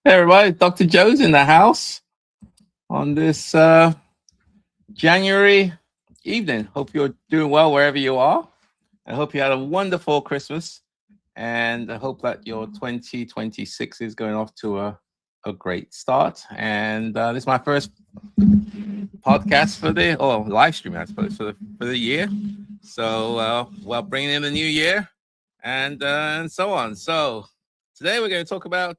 Hey everybody, Dr. Joe's in the house on this January evening. Hope you're doing well wherever you are. I hope you had a wonderful Christmas, and I hope that your 2026 is going off to a great start. And this is my first podcast for the live stream, I suppose, for the year. So well, bringing in the new year and so on. So today we're going to talk about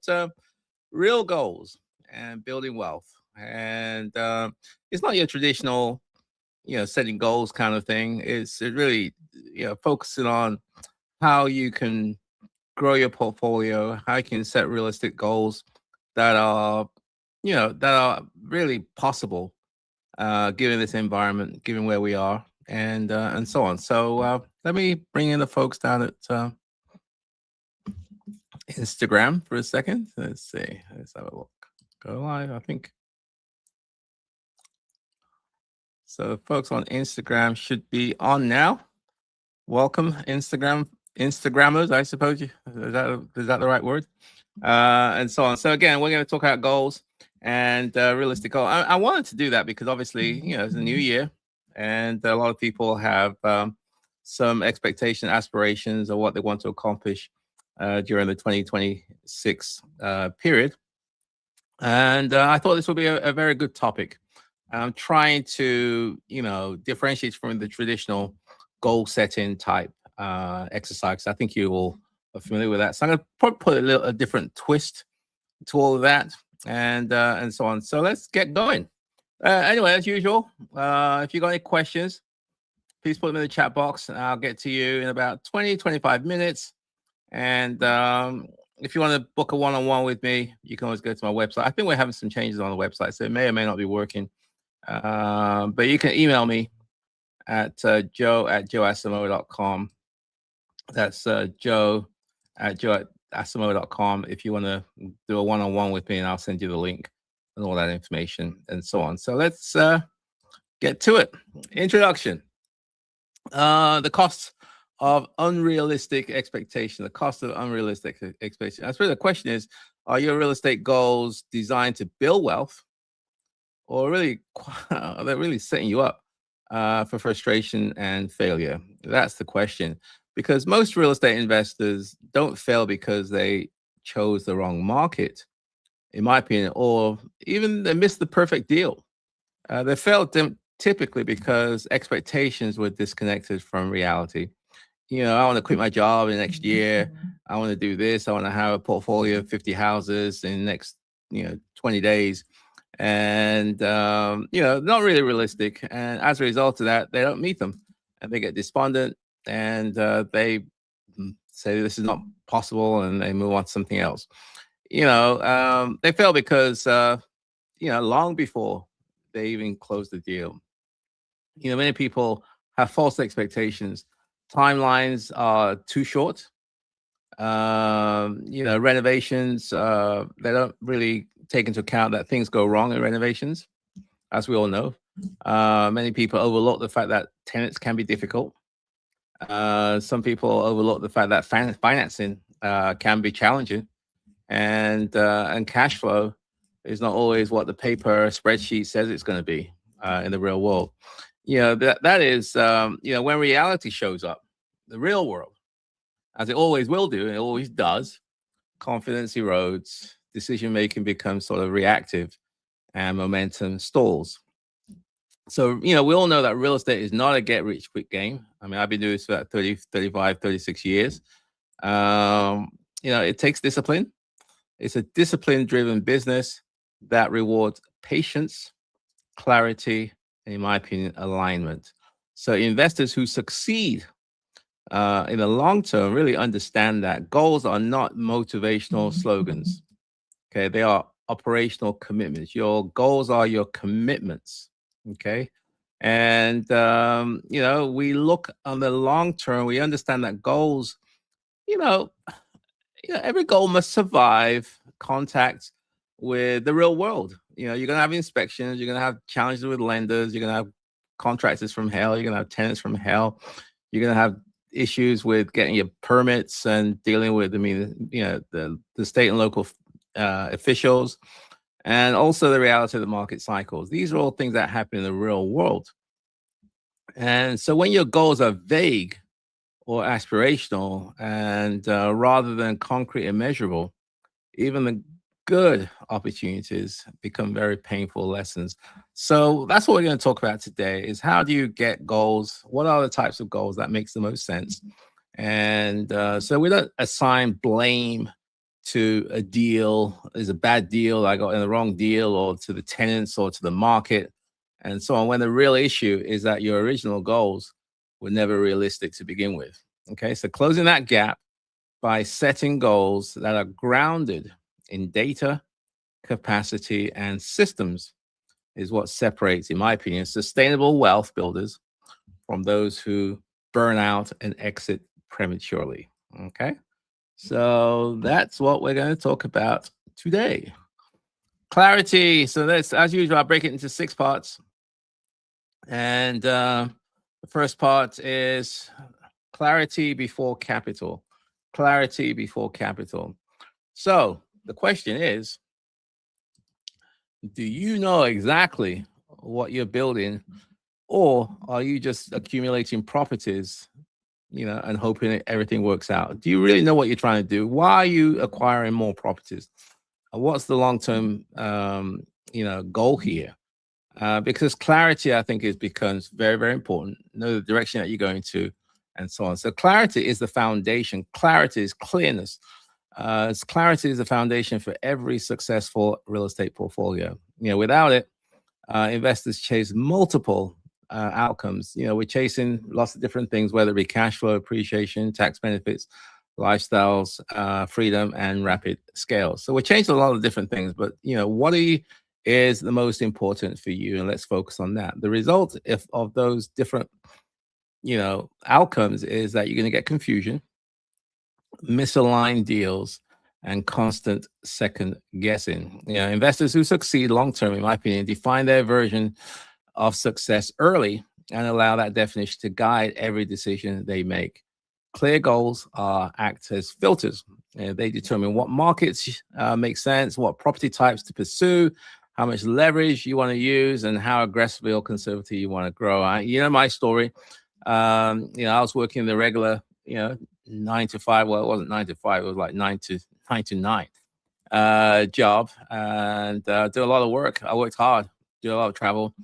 real goals and building wealth. And it's not your traditional, setting goals kind of thing. It's really, focusing on how you can grow your portfolio, how you can set realistic goals that are, that are really possible, given this environment, given where we are, and so on. So let me bring in the folks down at Instagram for a second. Let's see. Let's have a look. Go live, I think. So folks on Instagram should be on now. Welcome, Instagrammers, I suppose. Is that the right word? And so on. So again, we're going to talk about goals and realistic goals. I wanted to do that because obviously, it's a new year, and a lot of people have some expectation, aspirations of what they want to accomplish during the 2026 period. And I thought this would be a very good topic. I'm trying to, differentiate from the traditional goal setting type exercise. I think you all are familiar with that. So I'm going to probably put a different twist to all of that and so on. So let's get going. Anyway, as usual, if you got any questions, please put them in the chat box and I'll get to you in about 20-25 minutes. And if you want to book a one-on-one with me, you can always go to my website. I think we're having some changes on the website, so it may or may not be working. But you can email me at joe@joeasamoah.com. That's joe@joeasamoah.com if you want to do a one-on-one with me, and I'll send you the link and all that information and so on. So let's get to it. Introduction. The cost of unrealistic expectation. The cost of unrealistic expectation. That's really the question is, are your real estate goals designed to build wealth, or really they're really setting you up for frustration and failure? That's the question. Because most real estate investors don't fail because they chose the wrong market, in my opinion, or even they missed the perfect deal. They failed typically because expectations were disconnected from reality. I want to quit my job in the next year. I want to do this. I want to have a portfolio of 50 houses in the next, 20 days. And, not really realistic. And as a result of that, they don't meet them and they get despondent and they say this is not possible and they move on to something else. They fail because, long before they even close the deal. Many people have false expectations. Timelines are too short. Renovations, they don't really take into account that things go wrong in renovations, as we all know. Many people overlook the fact that tenants can be difficult. Some people overlook the fact that financing can be challenging, and cash flow is not always what the paper spreadsheet says it's going to be in the real world. That is, when reality shows up, the real world, as it always will do, and it always does, confidence erodes, decision-making becomes sort of reactive, and momentum stalls. So, we all know that real estate is not a get-rich-quick game. I mean, I've been doing this for about 30, 35, 36 years. It takes discipline. It's a discipline-driven business that rewards patience, clarity, and in my opinion, alignment. So investors who succeed in the long term really understand that goals are not motivational slogans. Okay, they are operational commitments. Your goals are your commitments. Okay, and we look on the long term. We understand that goals, every goal must survive contact with the real world. You're gonna have inspections. You're gonna have challenges with lenders. You're gonna have contractors from hell. You're gonna have tenants from hell. You're gonna have issues with getting your permits and dealing with, the state and local officials, and also the reality of the market cycles. These are all things that happen in the real world. And so when your goals are vague or aspirational, and rather than concrete and measurable, even the good opportunities become very painful lessons. So that's what we're going to talk about today: is how do you get goals? What are the types of goals that makes the most sense? And so we don't assign blame to a deal is a bad deal, I got in the wrong deal, or to the tenants, or to the market, and so on, when the real issue is that your original goals were never realistic to begin with. Okay, so closing that gap by setting goals that are grounded in data, capacity, and systems is what separates, in my opinion, sustainable wealth builders from those who burn out and exit prematurely. Okay, so that's what we're going to talk about today. Clarity. So that's, as usual, I'll break it into 6 parts. And the first part is clarity before capital. Clarity before capital. So the question is, do you know exactly what you're building, or are you just accumulating properties, and hoping that everything works out? Do you really know what you're trying to do? Why are you acquiring more properties? What's the long-term, goal here? Because clarity, I think, becomes very, very important. Know the direction that you're going to, and so on. So clarity is the foundation. Clarity is clearness. Clarity is the foundation for every successful real estate portfolio. Without it, investors chase multiple outcomes. We're chasing lots of different things, whether it be cash flow, appreciation, tax benefits, lifestyles, freedom, and rapid scale. So we're chasing a lot of different things, but what is the most important for you? And let's focus on that. The result of those different outcomes is that you're going to get confusion, misaligned deals, and constant second guessing. Investors who succeed long term, in my opinion, define their version of success early and allow that definition to guide every decision they make. Clear goals act as filters. They determine what markets make sense, what property types to pursue, how much leverage you want to use, and how aggressively or conservatively you want to grow. My story. I was working the regular, 9 to 5. Well, it wasn't 9 to 5. It was like 9 to 9 job, and did a lot of work. I worked hard, did a lot of travel.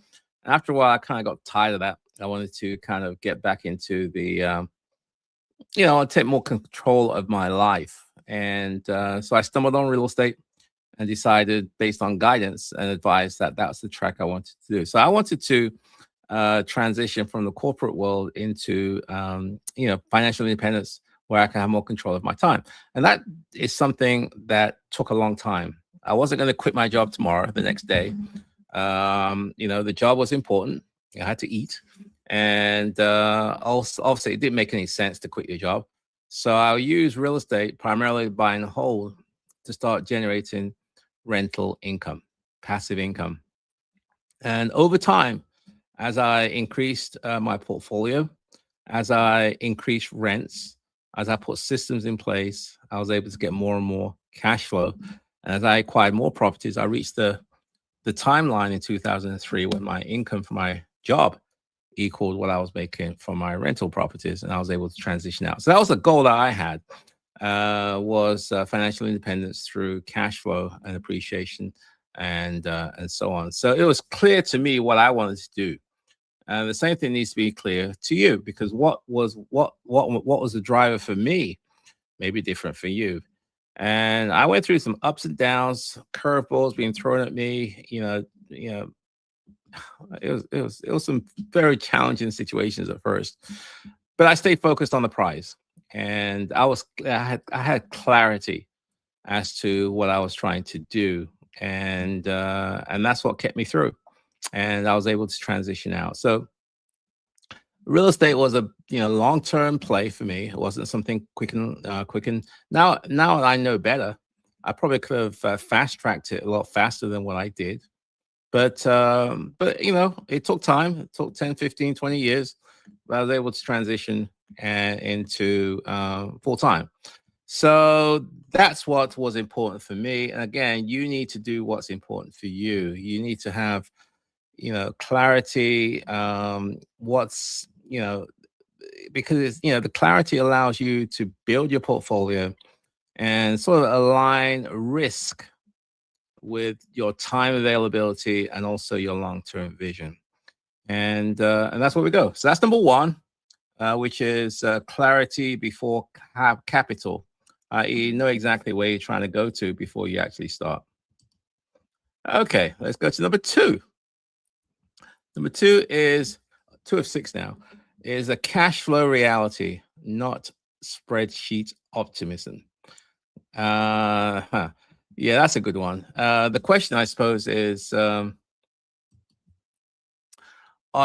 And after a while, I kind of got tired of that. I wanted to kind of get back into the, take more control of my life. And so I stumbled on real estate and decided, based on guidance and advice, that that's the track I wanted to do. So I wanted to transition from the corporate world into, financial independence, where I can have more control of my time. And that is something that took a long time. I wasn't going to quit my job tomorrow, the next day. The job was important. I had to eat. And also, obviously, it didn't make any sense to quit your job. So I'll use real estate, primarily buy and hold, to start generating rental income, passive income. And over time, as I increased my portfolio, as I increased rents, as I put systems in place, I was able to get more and more cash flow. And as I acquired more properties, I reached the timeline in 2003 when my income from my job equaled what I was making from my rental properties, and I was able to transition out. So that was the goal that I had, was financial independence through cash flow and appreciation, and so on. So it was clear to me what I wanted to do. And the same thing needs to be clear to you, because what was the driver for me may be different for you. And I went through some ups and downs, curveballs being thrown at me. It was some very challenging situations at first, but I stayed focused on the prize, and I had clarity as to what I was trying to do, and that's what kept me through. And I was able to transition out. So real estate was a long-term play for me. It wasn't something quick and now I know better. I probably could have fast-tracked it a lot faster than what I did. But it took time. It took 10, 15, 20 years. But I was able to transition and into full time. So that's what was important for me. And again, you need to do what's important for you. You need to have, clarity. What's, because it's, the clarity allows you to build your portfolio and sort of align risk with your time availability and also your long-term vision. And that's where we go. So that's number one, which is clarity before have capital. You know exactly where you're trying to go to before you actually start. Okay, let's go to number two. Number two is two of six now, is a cash flow reality, not spreadsheet optimism. Yeah, that's a good one. The question, I suppose, is are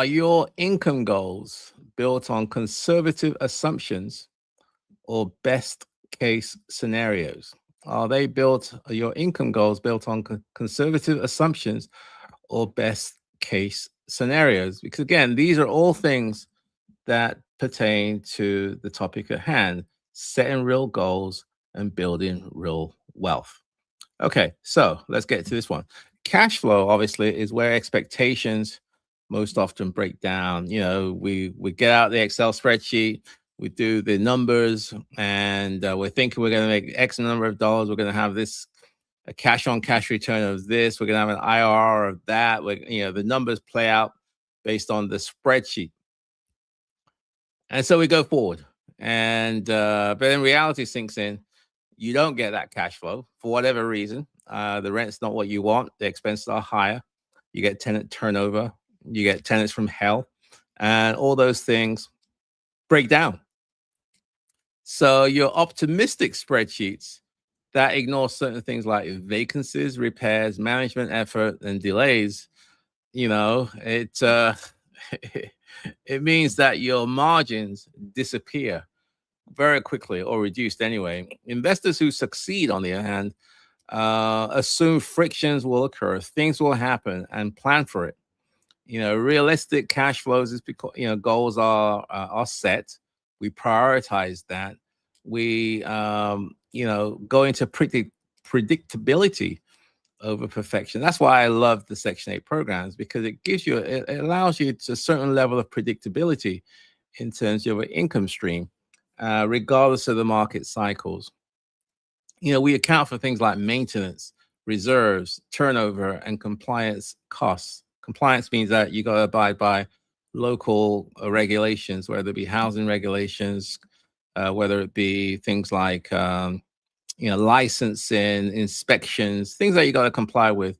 your income goals built on conservative assumptions or best case scenarios? Are they built, are your income goals built on conservative assumptions or best case scenarios? Because again, these are all things that pertain to the topic at hand, setting real goals and building real wealth. Okay, so let's get to this one. Cash flow, obviously, is where expectations most often break down. We get out the Excel spreadsheet, we do the numbers, and we're thinking we're going to make X number of dollars. We're going to have this a cash on cash return of this. We're going to have an IRR of that. The numbers play out based on the spreadsheet, and so we go forward. But then reality sinks in. You don't get that cash flow for whatever reason. The rent's not what you want. The expenses are higher. You get tenant turnover. You get tenants from hell, and all those things break down. So your optimistic spreadsheets that ignore certain things like vacancies, repairs, management effort, and delays, it it means that your margins disappear very quickly or reduced anyway. Investors who succeed, on the other hand, assume frictions will occur, things will happen, and plan for it. Realistic cash flows is because goals are set. We prioritize that. We go into predictability over perfection. That's why I love the Section 8 programs, because it allows you to a certain level of predictability in terms of your income stream, regardless of the market cycles. We account for things like maintenance, reserves, turnover, and compliance costs. Compliance means that you got to abide by local regulations, whether it be housing regulations, whether it be things like licensing, inspections, things that you got to comply with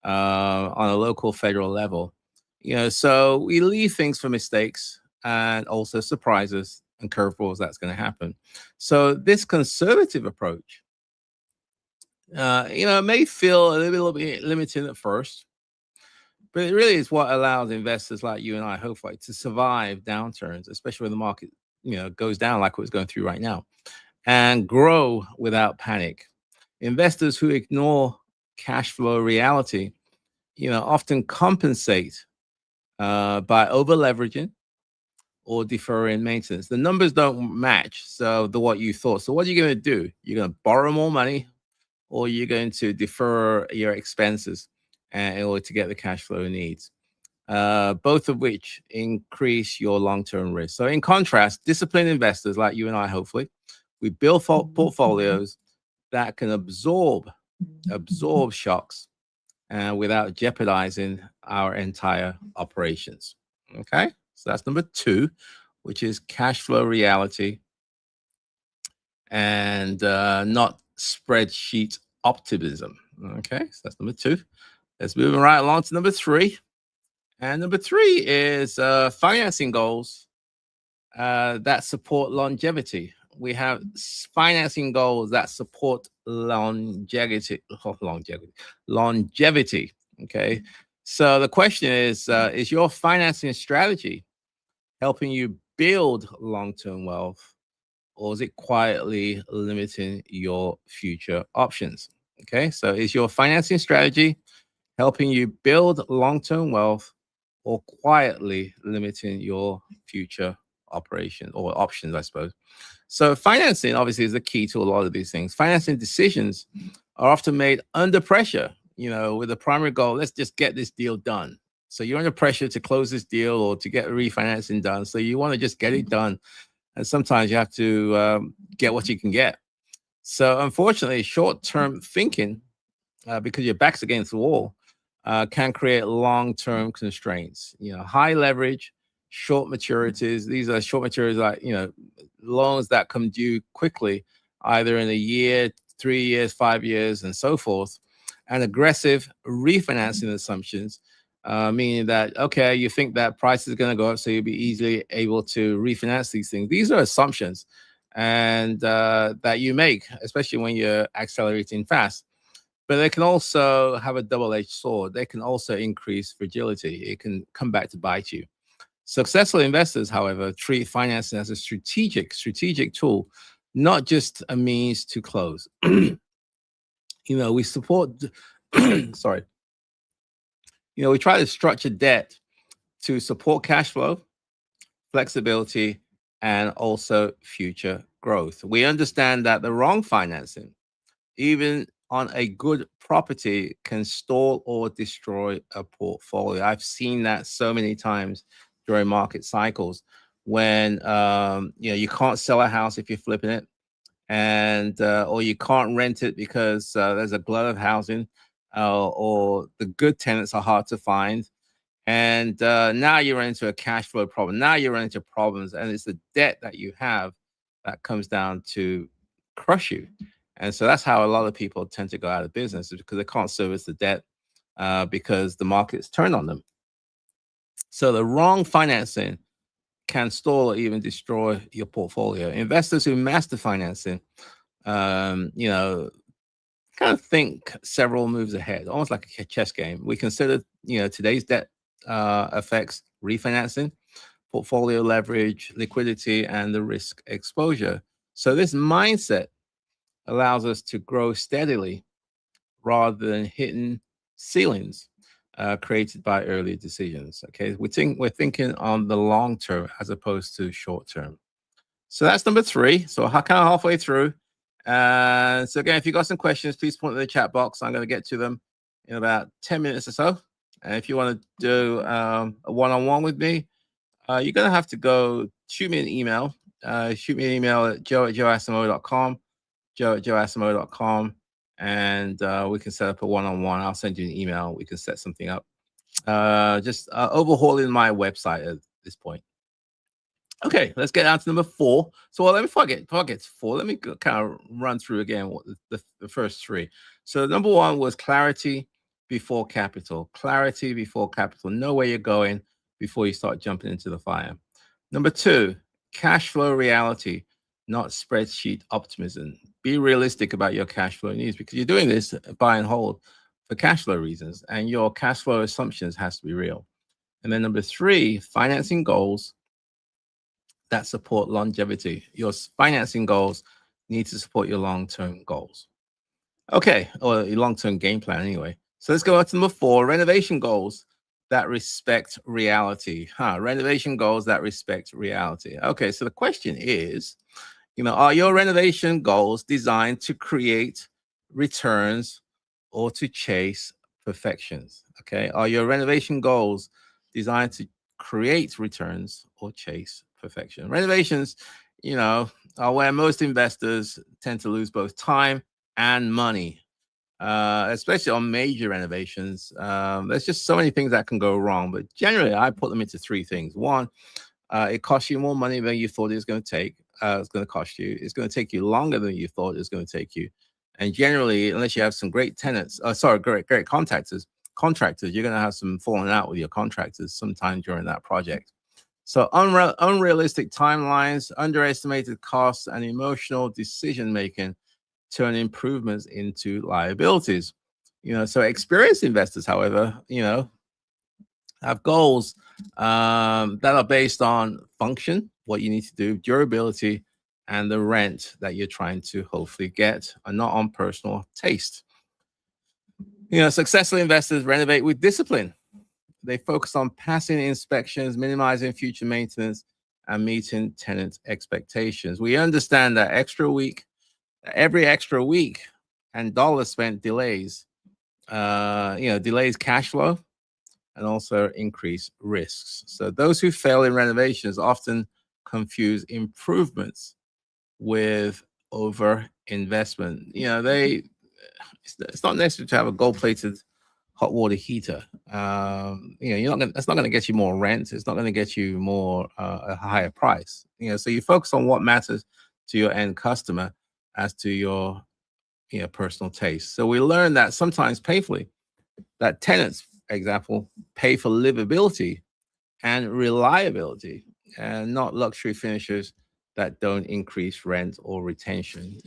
on a local, federal level. So we leave things for mistakes and also surprises and curveballs that's going to happen. So this conservative approach, it may feel a little bit limiting at first, but it really is what allows investors like you and I, hopefully, to survive downturns, especially when the market, goes down like it's going through right now, and grow without panic. Investors who ignore cash flow reality, often compensate by over leveraging or deferring maintenance. The numbers don't match what you thought. So what are you going to do? You're going to borrow more money, or you're going to defer your expenses in order to get the cash flow needs, both of which increase your long-term risk. So in contrast, disciplined investors like you and I, hopefully, we build portfolios that can absorb shocks without jeopardizing our entire operations. Okay, so that's number two, which is cash flow reality and not spreadsheet optimism. Okay, so that's number two. Let's move right along to number three. And number three is financing goals that support longevity. We have financing goals that support longevity. Okay. So the question is your financing strategy helping you build long-term wealth, or is it quietly limiting your future options? Okay. So is your financing strategy helping you build long-term wealth or quietly limiting your future operation or options, I suppose. So financing obviously is the key to a lot of these things. Financing decisions are often made under pressure, with the primary goal, let's just get this deal done. So you're under pressure to close this deal or to get refinancing done. So you want to just get it done. And sometimes you have to get what you can get. So unfortunately, short-term thinking, because your back's against the wall, can create long-term constraints. High leverage, short maturities. These are short maturities, like loans that come due quickly, either in a year, 3 years, 5 years, and so forth. And aggressive refinancing assumptions, meaning that, okay, you think that price is going to go up, so you'll be easily able to refinance these things. These are assumptions and that you make, especially when you're accelerating fast. But they can also have a double-edged sword. They can also increase fragility. It can come back to bite you. Successful investors, however, treat financing as a strategic tool, not just a means to close. We support, sorry. We try to structure debt to support cash flow, flexibility, and also future growth. We understand that the wrong financing, even on a good property, can stall or destroy a portfolio. I've seen that so many times during market cycles when you can't sell a house if you're flipping it, and or you can't rent it because there's a glut of housing, or the good tenants are hard to find. And now you run into a cash flow problem. Now you run into problems, and it's the debt that you have that comes down to crush you. And so that's how a lot of people tend to go out of business, is because they can't service the debt because the market's turned on them. So the wrong financing can stall or even destroy your portfolio. Investors who master financing, kind of think several moves ahead, almost like a chess game. We consider, today's debt affects refinancing, portfolio leverage, liquidity, and the risk exposure. So this mindset allows us to grow steadily rather than hitting ceilings created by early decisions. Okay, we're thinking on the long term as opposed to short term. So that's number 3. So kind of halfway through. So again, if you got some questions, please put them in the chat box. I'm going to get to them in about 10 minutes or so. And if you want to do a one-on-one with me, you're going to have to shoot me an email. Shoot me an email at joe@joeasamoah.com, joe@joeasamoah.com, and we can set up a one-on-one. I'll send you an email. We can set something up. Just overhauling my website at this point. Okay, let's get down to number 4. So let me forget 4. Let me kind of run through again what the first 3. So number 1 was clarity before capital. Clarity before capital. Know where you're going before you start jumping into the fire. Number 2, cash flow reality, not spreadsheet optimism. Be realistic about your cash flow needs, because you're doing this buy and hold for cash flow reasons, and your cash flow assumptions has to be real. And then number 3, financing goals that support longevity. Your financing goals need to support your long-term goals. Okay, or your long-term game plan anyway. So let's go on to number 4, renovation goals that respect reality. Renovation goals that respect reality. Okay, so the question is, are your renovation goals designed to create returns or to chase perfections? Okay, are your renovation goals designed to create returns or chase perfection? Renovations, are where most investors tend to lose both time and money, especially on major renovations. There's just so many things that can go wrong, but generally I put them into 3 things. 1, it costs you more money than you thought it was going to take. It's going to cost you. It's going to take you longer than you thought it was going to take you. And generally, unless you have some great tenants, great contractors, you're going to have some falling out with your contractors sometime during that project. So unrealistic timelines, underestimated costs, and emotional decision-making turn improvements into liabilities. So experienced investors, however, have goals that are based on function, what you need to do, durability, and the rent that you're trying to hopefully get, and not on personal taste. Successful investors renovate with discipline. They focus on passing inspections, minimizing future maintenance, and meeting tenant expectations. We understand that every extra week and dollar spent delays, delays cash flow and also increase risks. So those who fail in renovations often confuse improvements with over investment. It's not necessary to have a gold-plated hot water heater. That's not going to get you more rent. It's not going to get you more a higher price. So you focus on what matters to your end customer as to your personal taste. So we learn that sometimes painfully that tenants, example, pay for livability and reliability, and not luxury finishers that don't increase rent or retention.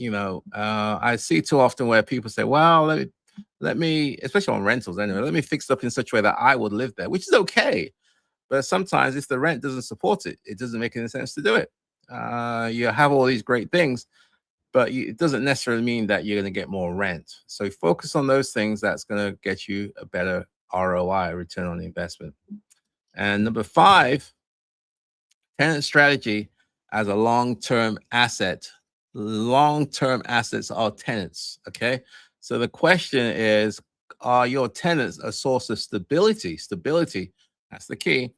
I see too often where people say, well, let me, especially on rentals anyway, let me fix it up in such a way that I would live there, which is okay. But sometimes if the rent doesn't support it, it doesn't make any sense to do it. You have all these great things, but it doesn't necessarily mean that you're going to get more rent. So focus on those things that's going to get you a better ROI, return on investment. And number 5, tenant strategy as a long-term asset. Long-term assets are tenants, okay? So the question is, are your tenants a source of stability? Stability, that's the key,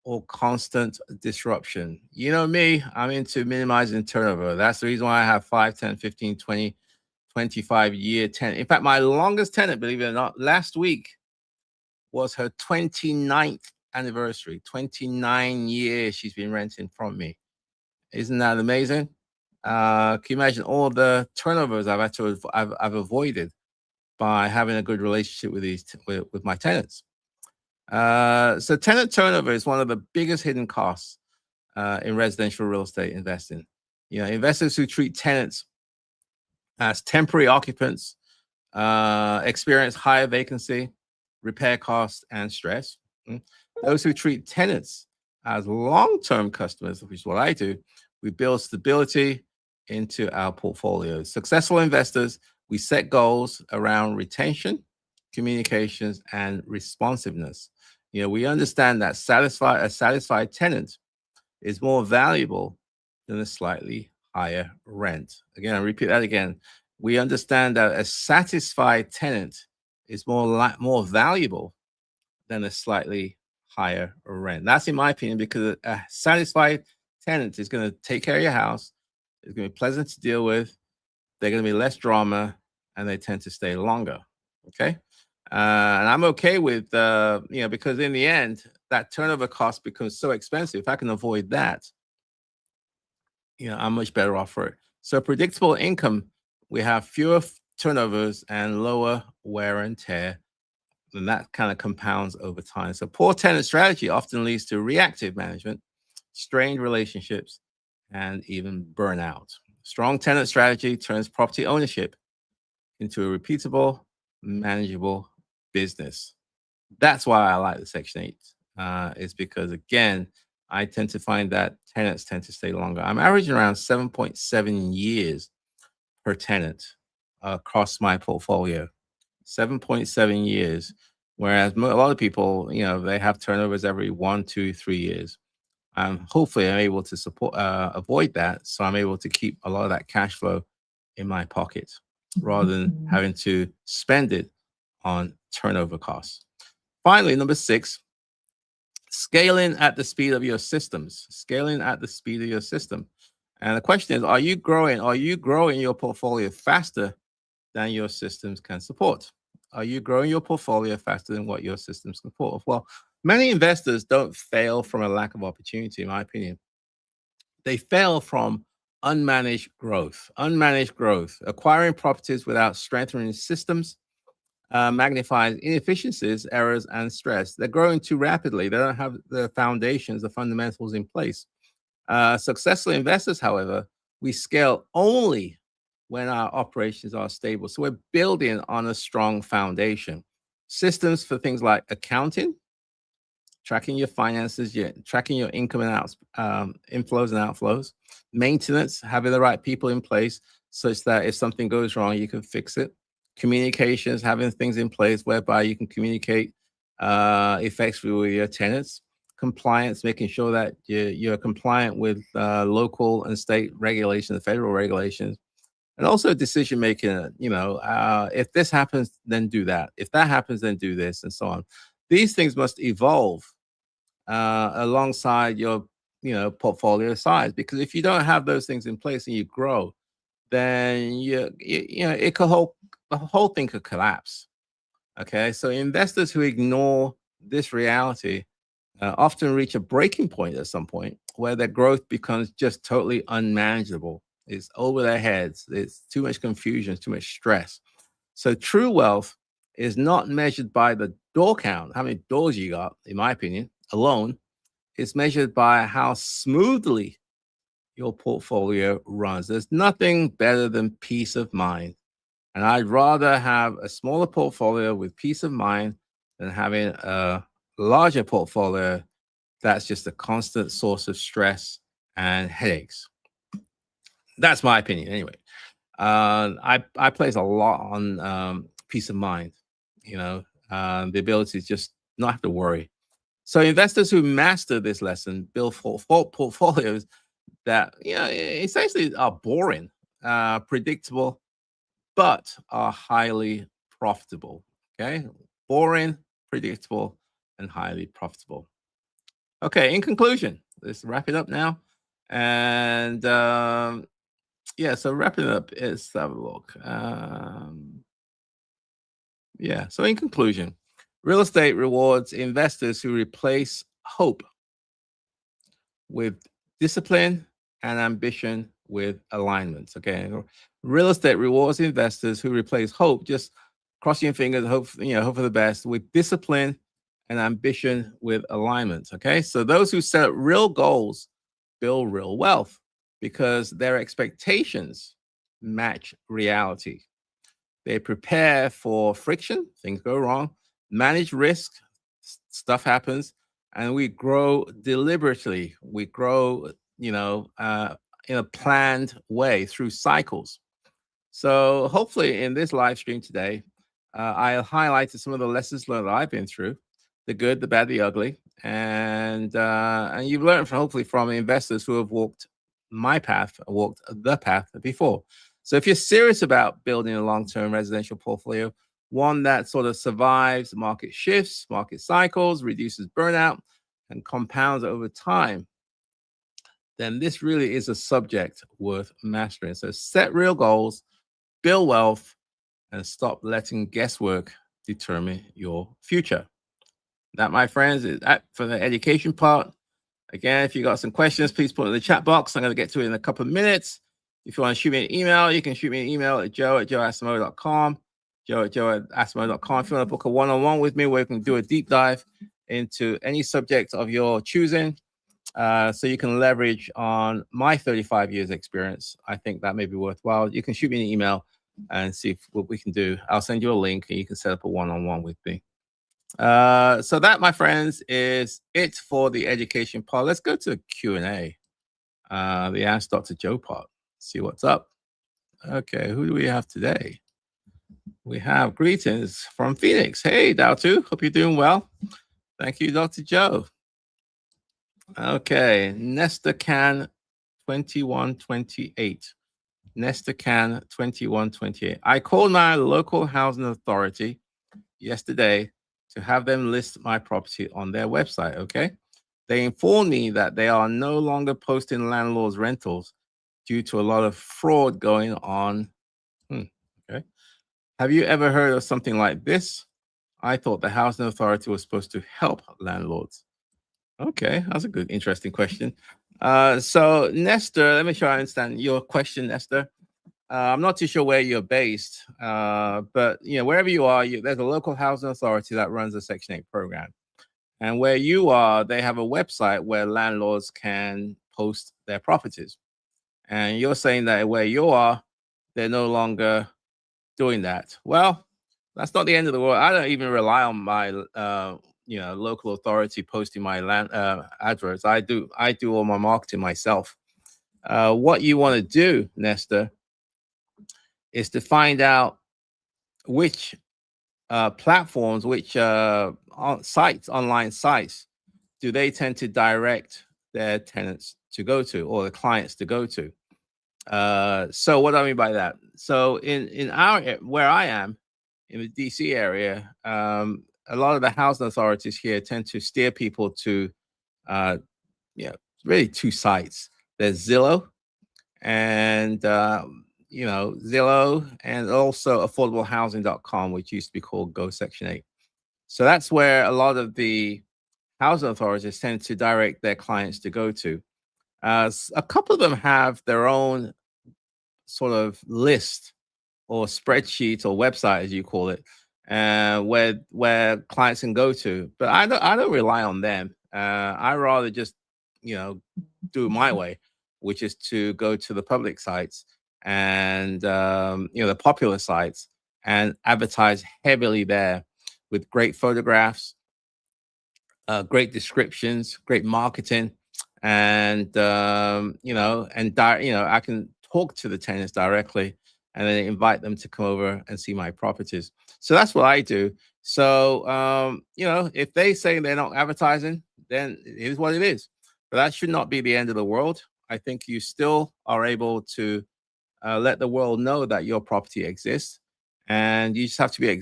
or constant disruption? You know me, I'm into minimizing turnover. That's the reason why I have 5, 10, 15, 20, 25-year tenant. In fact, my longest tenant, believe it or not, last week was her 29th anniversary. 29 years she's been renting from me. Isn't that amazing? Can you imagine all the turnovers I've avoided by having a good relationship with my tenants? So tenant turnover is one of the biggest hidden costs in residential real estate investing. Investors who treat tenants as temporary occupants experience higher vacancy, repair costs, and stress. Those who treat tenants as long-term customers, which is what I do, we build stability into our portfolios. Successful investors, we set goals around retention, communications, and responsiveness. We understand that a satisfied tenant is more valuable than a slightly higher rent. Again, I repeat that again. We understand that a satisfied tenant is more valuable than a slightly higher rent. That's in my opinion, because a satisfied tenant is going to take care of your house. It's going to be pleasant to deal with. They're going to be less drama, and they tend to stay longer. Okay. And I'm okay with, because in the end, that turnover cost becomes so expensive. If I can avoid that, I'm much better off for it. So predictable income, we have fewer turnovers and lower wear and tear, and that kind of compounds over time. So poor tenant strategy often leads to reactive management, strained relationships, and even burnout. Strong tenant strategy turns property ownership into a repeatable, manageable business. That's why I like the Section 8, is because, again, I tend to find that tenants tend to stay longer. I'm averaging around 7.7 years per tenant across my portfolio. 7.7 years, whereas a lot of people, they have turnovers every 1, 2, 3 years. Hopefully, I'm able to avoid that, so I'm able to keep a lot of that cash flow in my pocket rather than having to spend it on turnover costs. Finally, number 6, scaling at the speed of your systems. Scaling at the speed of your system. And the question is, are you growing your portfolio faster than your systems can support? Are you growing your portfolio faster than what your systems can support? Well, many investors don't fail from a lack of opportunity, in my opinion. They fail from unmanaged growth. Unmanaged growth, acquiring properties without strengthening systems, magnifies inefficiencies, errors, and stress. They're growing too rapidly. They don't have the foundations, the fundamentals in place. Successful investors, however, we scale only when our operations are stable. So we're building on a strong foundation. Systems for things like accounting, tracking your finances, tracking your income and inflows and outflows, maintenance, having the right people in place such that if something goes wrong, you can fix it. Communications, having things in place whereby you can communicate effectively with your tenants. compliance, making sure that you're compliant with local and state regulations, federal regulations, and also decision making. If this happens, then do that. If that happens, then do this, and so on. These things must evolve alongside your portfolio size, because if you don't have those things in place and you grow, then it could the whole thing could collapse. Okay, so investors who ignore this reality often reach a breaking point at some point where their growth becomes just totally unmanageable. It's over their heads. It's too much confusion, too much stress. So true wealth is not measured by the door count, how many doors you got, in my opinion, alone. It's measured by how smoothly your portfolio runs. There's nothing better than peace of mind. And I'd rather have a smaller portfolio with peace of mind than having a larger portfolio that's just a constant source of stress and headaches. That's my opinion, anyway. I place a lot on peace of mind, the ability to just not have to worry. So investors who master this lesson build portfolios that essentially are boring, predictable, but are highly profitable. Okay, boring, predictable, and highly profitable. Okay, in conclusion, let's wrap it up now. And so wrapping it up, let's have a look. So in conclusion, real estate rewards investors who replace hope with discipline and ambition with alignment. Okay, real estate rewards investors who replace hope, just crossing your fingers, hope for the best, with discipline and ambition with alignment. Okay, so those who set real goals build real wealth because their expectations match reality. They prepare for friction, things go wrong, manage risk, stuff happens, and we grow deliberately. We grow, in a planned way through cycles. So hopefully in this live stream today, I highlighted some of the lessons learned that I've been through, the good, the bad, the ugly, and you've learned hopefully from investors who have walked my path, walked the path before. So if you're serious about building a long-term residential portfolio, one that sort of survives market shifts, market cycles, reduces burnout, and compounds over time, then this really is a subject worth mastering. So set real goals, build wealth, and stop letting guesswork determine your future. That, my friends, is that for the education part. Again, if you got some questions, please put it in the chat box. I'm going to get to it in a couple of minutes. If you want to shoot me an email, you can shoot me an email at joe@asamoah.com, joe@asamoah.com. If you want to book a one-on-one with me where we can do a deep dive into any subject of your choosing, so you can leverage on my 35 years experience, I think that may be worthwhile. You can shoot me an email and see what we can do. I'll send you a link and you can set up a one-on-one with me. So that, my friends, is it for the education part. Let's go to Q&A, the Ask Dr. Joe part. See what's up. Okay, who do we have today? We have greetings from Phoenix. Hey, Dautu, hope you're doing well. Thank you, Dr. Joe. Okay, Nestor Can 2128. Nestor Can 2128. I called my local housing authority yesterday to have them list my property on their website. Okay, they informed me that they are no longer posting landlords' rentals due to a lot of fraud going on. Okay, have you ever heard of something like this? I thought the housing authority was supposed to help landlords. Okay, that's a good, interesting question. So Nestor, let me try to understand your question, Nestor. I'm not too sure where you're based, but wherever you are, there's a local housing authority that runs a Section 8 program. And where you are, they have a website where landlords can post their properties. And you're saying that where you are, they're no longer doing that. Well, that's not the end of the world. I don't even rely on my local authority posting my land adverts. I do all my marketing myself. What you want to do, Nestor, is to find out which platforms, which online sites do they tend to direct their tenants to go to, or the clients to go to? So what do I mean by that? So in where I am in the DC area, a lot of the housing authorities here tend to steer people to, uh, yeah, really two sites. There's Zillow and Zillow, and also affordablehousing.com, which used to be called Go Section 8. So that's where a lot of the housing authorities tend to direct their clients to go to. A couple of them have their own sort of list or spreadsheet or website, as you call it, where clients can go to. But I don't rely on them. I rather just do it my way, which is to go to the public sites and the popular sites and advertise heavily there with great photographs, great descriptions, great marketing, and I can talk to the tenants directly and then invite them to come over and see my properties. So that's what I do. So if they say they're not advertising, then it is what it is. But that should not be the end of the world. I think you still are able to let the world know that your property exists, and you just have to be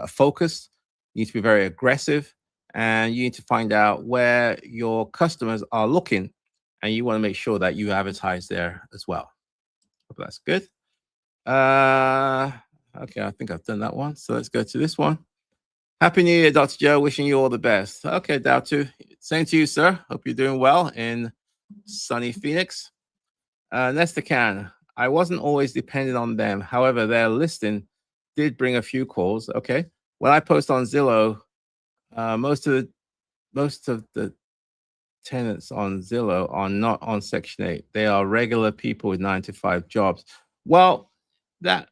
focused. You need to be very aggressive, and you need to find out where your customers are looking, and you want to make sure that you advertise there as well. Hope that's good. Okay, I think I've done that one. So let's go to this one. Happy New Year, Dr. Joe. Wishing you all the best. Okay, Dautu. Same to you, sir. Hope you're doing well in sunny Phoenix. Nesta Can. I wasn't always dependent on them. However, their listing did bring a few calls. Okay. When I post on Zillow, most of the tenants on Zillow are not on Section 8. They are regular people with 9-to-5 jobs. Well, that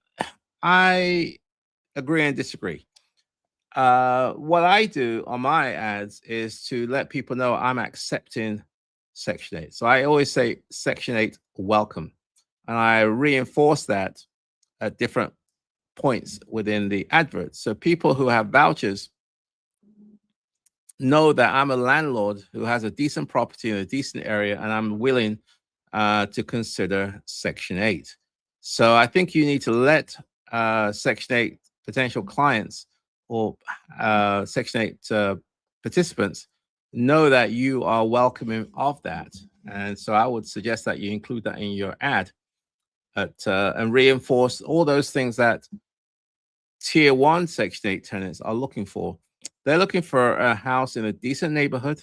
I agree and disagree. What I do on my ads is to let people know I'm accepting Section 8. So I always say Section 8 welcome. And I reinforce that at different points within the advert. So people who have vouchers know that I'm a landlord who has a decent property in a decent area, and I'm willing to consider Section 8. So I think you need to let Section 8 potential clients or Section 8 participants know that you are welcoming of that. And so I would suggest that you include that in your ad and reinforce all those things that Tier 1 Section 8 tenants are looking for. They're looking for a house in a decent neighborhood.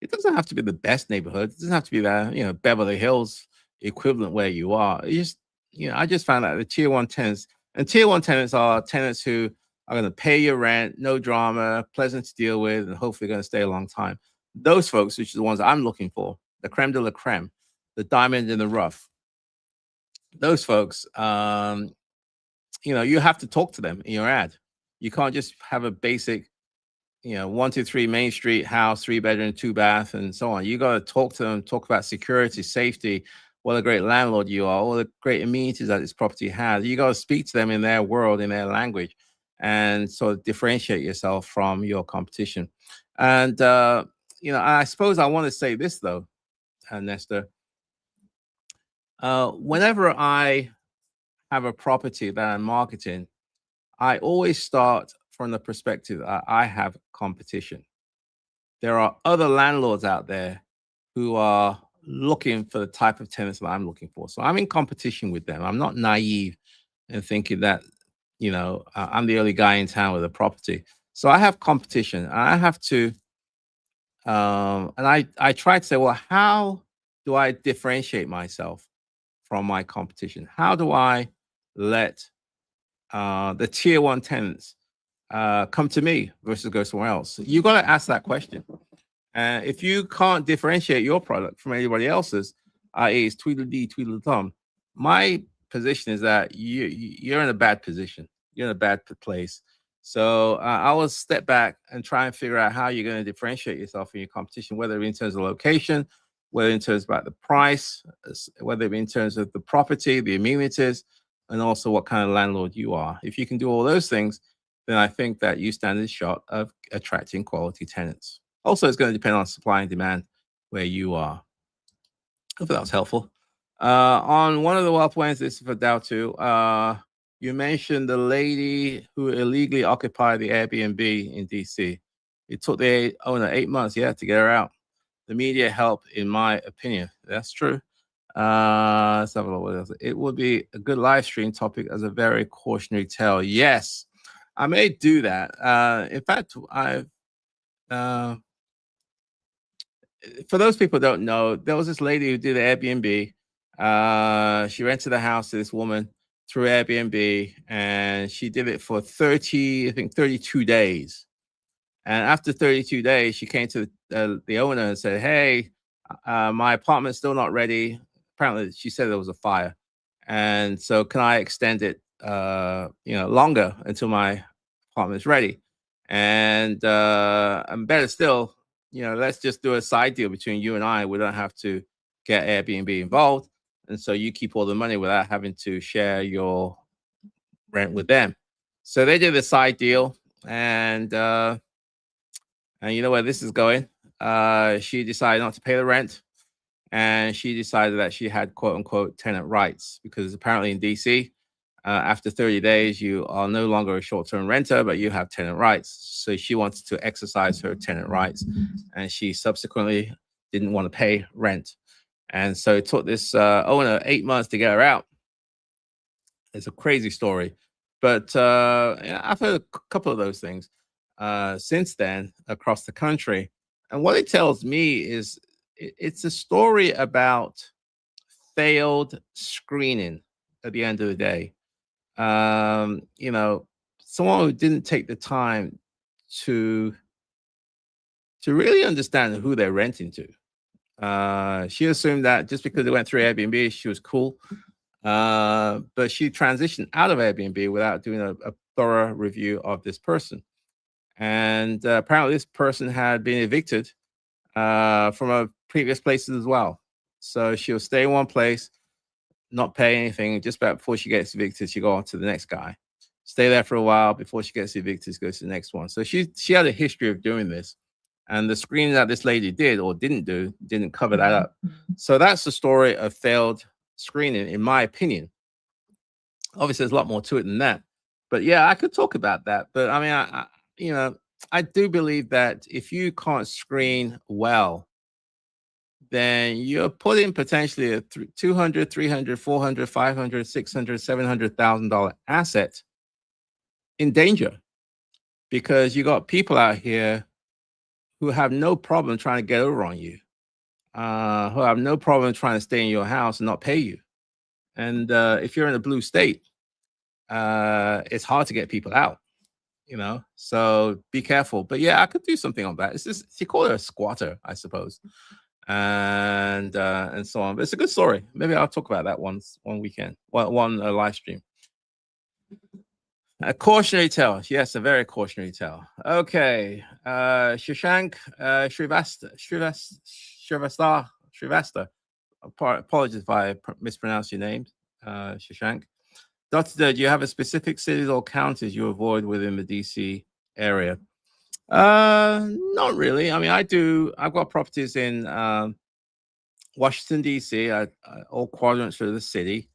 It doesn't have to be the best neighborhood. It doesn't have to be the Beverly Hills equivalent where you are. I just found out the Tier 1 tenants, and Tier 1 tenants are tenants who are going to pay your rent, no drama, pleasant to deal with, and hopefully going to stay a long time. Those folks, which are the ones I'm looking for, the creme de la creme, the diamond in the rough. Those folks, you have to talk to them in your ad. You can't just have a basic 123 Main Street house, 3-bedroom, 2-bath, and so on. You got to talk to them, talk about security, safety, what a great landlord you are, all the great amenities that this property has. You got to speak to them in their world, in their language, and sort of differentiate yourself from your competition. And I suppose I want to say this though, Nestor. Whenever I have a property that I'm marketing, I always start from the perspective that I have competition. There are other landlords out there who are looking for the type of tenants that I'm looking for. So I'm in competition with them. I'm not naive and thinking that, I'm the only guy in town with a property. So I have competition. I have to, and I try to say, well, how do I differentiate myself from my competition? How do I let the Tier 1 tenants come to me versus go somewhere else? You got to ask that question. If you can't differentiate your product from anybody else's, i.e., it's Tweedledee, Tweedledum, my position is that you're in a bad position. You're in a bad place. So I will step back and try and figure out how you're going to differentiate yourself from your competition, whether in terms of location, whether in terms about the price, whether in terms of the property, the amenities, and also what kind of landlord you are. If you can do all those things, then I think that you stand a shot of attracting quality tenants. Also, it's going to depend on supply and demand where you are. Hope that was helpful. On one of the wealth points, this is for Dow too. You mentioned the lady who illegally occupied the Airbnb in DC. It took the owner 8 months, yeah, to get her out. The media helped, in my opinion. That's true. Let's have a look what else. It would be a good live stream topic as a very cautionary tale. Yes, I may do that. In fact, I've for those people who don't know, there was this lady who did Airbnb. She rented the house to this woman through Airbnb, and she did it for 32 days. And after 32 days, she came to the owner and said, "Hey, my apartment's still not ready." Apparently, she said there was a fire, and so can I extend it, longer until my apartment's ready? And better still, let's just do a side deal between you and I. We don't have to get Airbnb involved, and so you keep all the money without having to share your rent with them. So they did a side deal, and you know where this is going. She decided not to pay the rent, and she decided that she had quote unquote tenant rights because apparently in DC, after 30 days, you are no longer a short-term renter, but you have tenant rights. So she wanted to exercise her tenant rights, and she subsequently didn't want to pay rent. And so it took this owner 8 months to get her out. It's a crazy story. But I've heard a couple of those things since then across the country. And what it tells me is it's a story about failed screening at the end of the day. Someone who didn't take the time to really understand who they're renting to. She assumed that just because they went through Airbnb, she was cool. But she transitioned out of Airbnb without doing a thorough review of this person. And apparently this person had been evicted from a previous places as well. So she'll stay in one place, not pay anything. Just about before she gets evicted, she go on to the next guy. Stay there for a while before she gets evicted, goes to the next one. So she had a history of doing this. And the screening that this lady did or didn't do didn't cover that up. So that's the story of failed screening, in my opinion. Obviously, there's a lot more to it than that. But yeah, I could talk about that. But I mean, I do believe that if you can't screen well, then you're putting potentially a 200, 300, 400, 500, 600, $700,000 asset in danger because you got people out here who have no problem trying to get over on you, who have no problem trying to stay in your house and not pay you. And if you're in a blue state, it's hard to get people out, so be careful. But yeah, I could do something on that. It's just, you call it a squatter, I suppose, and so on. But it's a good story. Maybe I'll talk about that one weekend, one live stream. A cautionary tale. Yes, a very cautionary tale. Okay. Shashank Shrivastava. Apologies if I mispronounce your name, Shashank. Dr. Do you have a specific cities or counties you avoid within the DC area? Not really. I mean, I've got properties in Washington, DC, all quadrants of the city.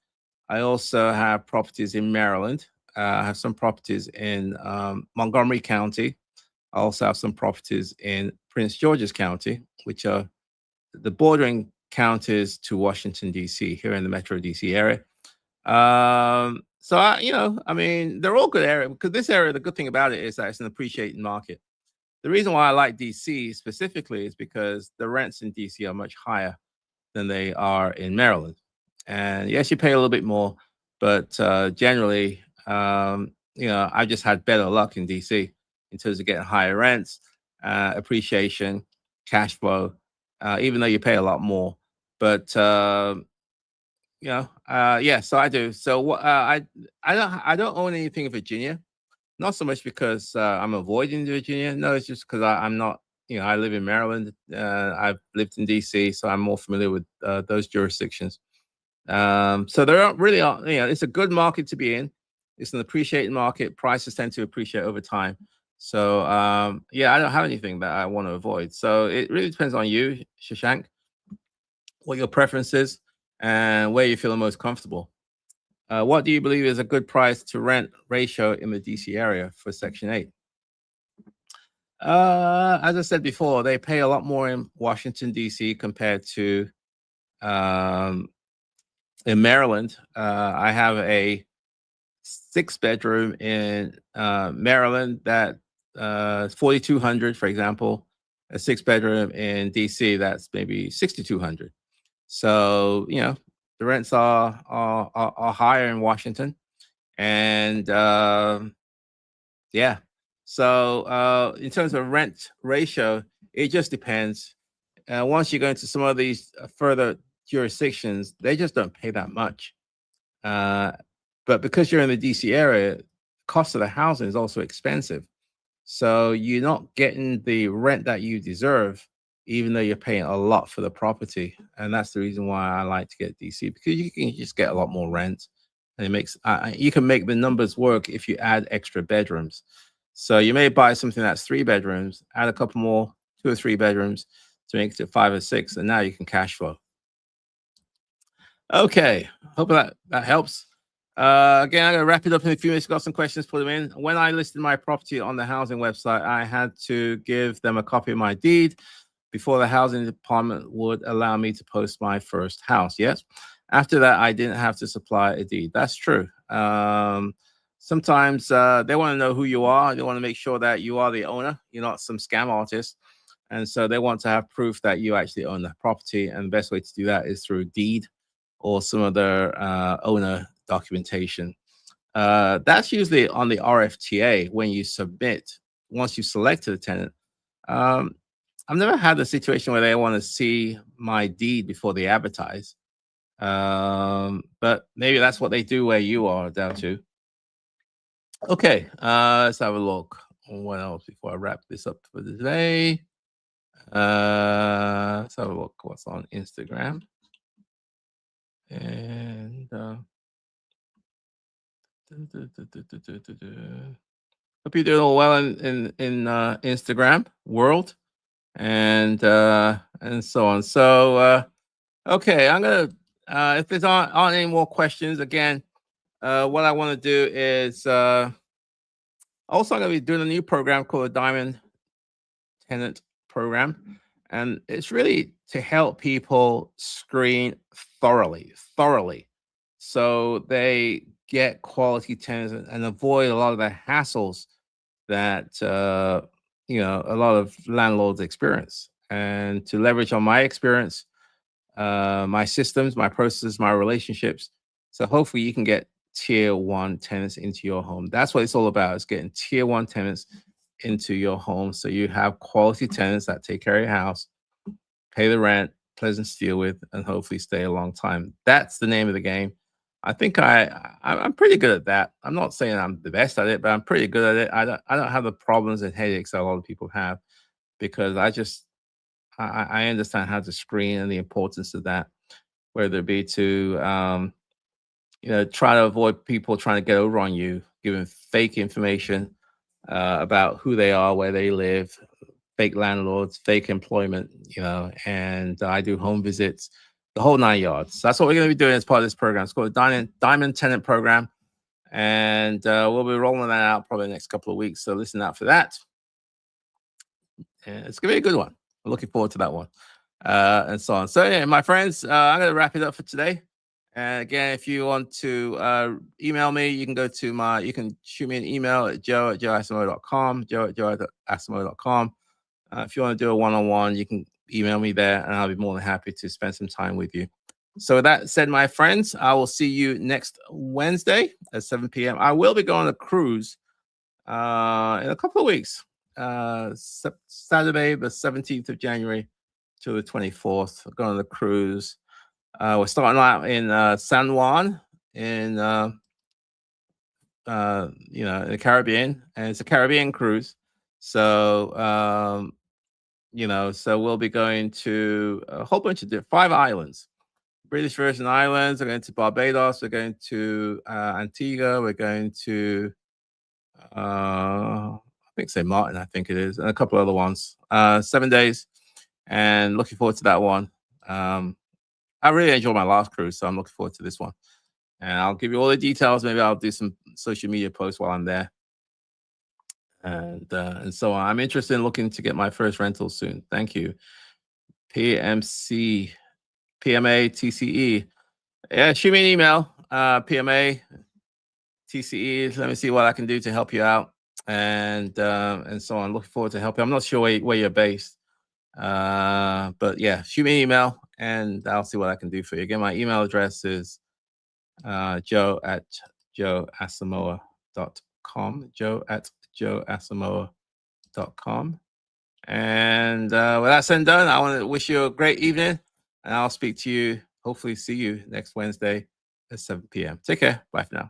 I also have properties in Maryland. I have some properties in Montgomery County. I also have some properties in Prince George's County, which are the bordering counties to Washington, D.C., here in the Metro D.C. area. So, I mean, they're all good areas because this area, the good thing about it is that it's an appreciating market. The reason why I like D.C. specifically is because the rents in D.C. are much higher than they are in Maryland. And yes, you pay a little bit more, but generally, I just had better luck in DC in terms of getting higher rents, appreciation, cash flow, even though you pay a lot more. But yeah, so I do. So I don't own anything in Virginia, not so much because I'm avoiding Virginia. No, it's just because I'm not. I live in Maryland. I've lived in DC, so I'm more familiar with those jurisdictions. So there aren't really, it's a good market to be in. It's an appreciating market. Prices tend to appreciate over time. So yeah, I don't have anything that I want to avoid. So it really depends on you, Shashank, what your preference is and where you feel the most comfortable. What do you believe is a good price to rent ratio in the DC area for Section 8? As I said before, they pay a lot more in Washington, D.C. compared to um, in Maryland. I have a 6 bedroom in Maryland that 4,200, for example. A 6 bedroom in DC that's maybe 6,200. So the rents are higher in Washington, and yeah. So in terms of rent ratio, it just depends. Once you go into some of these further jurisdictions, they just don't pay that much. Uh, but because you're in the DC area, cost of the housing is also expensive. So you're not getting the rent that you deserve, even though you're paying a lot for the property. And that's the reason why I like to get DC, because you can just get a lot more rent, and it makes you can make the numbers work if you add extra bedrooms. So you may buy something that's 3 bedrooms, add a couple more, 2 or 3 bedrooms to make it to 5 or 6, and now you can cash flow. Okay, hope that helps. Again, I'm gonna wrap it up in a few minutes. Got some questions, put them in. When I listed my property on the housing website, I had to give them a copy of my deed before the housing department would allow me to post my first house. Yes. After that, I didn't have to supply a deed. That's true. Sometimes they want to know who you are. They want to make sure that you are the owner. You're not some scam artist. And so they want to have proof that you actually own the property. And the best way to do that is through deed or some other owner documentation. That's usually on the RFTA when you submit, once you selected a tenant. I've never had a situation where they want to see my deed before they advertise. But maybe that's what they do where you are down to. Okay, let's have a look. What else before I wrap this up for today? Let's have a look what's on Instagram. And hope you're doing all well in Instagram world and so on. So okay, I'm gonna if there's aren't any more questions, again, what I want to do is also I'm gonna be doing a new program called the Diamond Tenant Program, and it's really to help people screen thoroughly, so they get quality tenants and avoid a lot of the hassles that a lot of landlords experience. And to leverage on my experience, my systems, my processes, my relationships, so hopefully you can get tier 1 tenants into your home. That's what it's all about. It's getting tier 1 tenants into your home, so you have quality tenants that take care of your house, pay the rent, pleasant to deal with, and hopefully stay a long time. That's the name of the game. I think I'm pretty good at that. I'm not saying I'm the best at it, but I'm pretty good at it. I don't have the problems and headaches that a lot of people have, because I understand how to screen and the importance of that, whether it be to try to avoid people trying to get over on you, giving fake information about who they are, where they live, fake landlords, fake employment, and I do home visits, the whole 9 yards. So that's what we're going to be doing as part of this program. It's called the Diamond Tenant Program, and we'll be rolling that out probably the next couple of weeks. So listen out for that. And it's going to be a good one. I'm looking forward to that one, and so on. So yeah, my friends, I'm going to wrap it up for today. And again, if you want to email me, you can shoot me an email at joe@joeasamoah.com, joe@joeasamoah.com. If you want to do a one-on-one, you can email me there, and I'll be more than happy to spend some time with you. So with that said, my friends, I will see you next Wednesday at 7 p.m. I will be going on a cruise in a couple of weeks. Saturday, the 17th of January to the 24th. We're going on the cruise. We're starting out in San Juan in the Caribbean, and it's a Caribbean cruise. So so we'll be going to a whole bunch of 5 islands, British Virgin Islands. We're going to Barbados. We're going to Antigua. We're going to think St. Martin, I think it is, and a couple other ones. 7 days, and looking forward to that one. I really enjoyed my last cruise, so I'm looking forward to this one. And I'll give you all the details. Maybe I'll do some social media posts while I'm there, and so on. I'm interested in looking to get my first rental soon. Thank you, PMA TCE. Yeah, shoot me an email, PMA TCE. Let me see what I can do to help you out, and so on. Looking forward to helping. I'm not sure where you're based, but yeah, shoot me an email, and I'll see what I can do for you. Again, my email address is joe@joeasamoah.com. joe@joeasamoah.com. And with that said and done, I want to wish you a great evening, and I'll speak to you. Hopefully, see you next Wednesday at 7 p.m. Take care. Bye for now.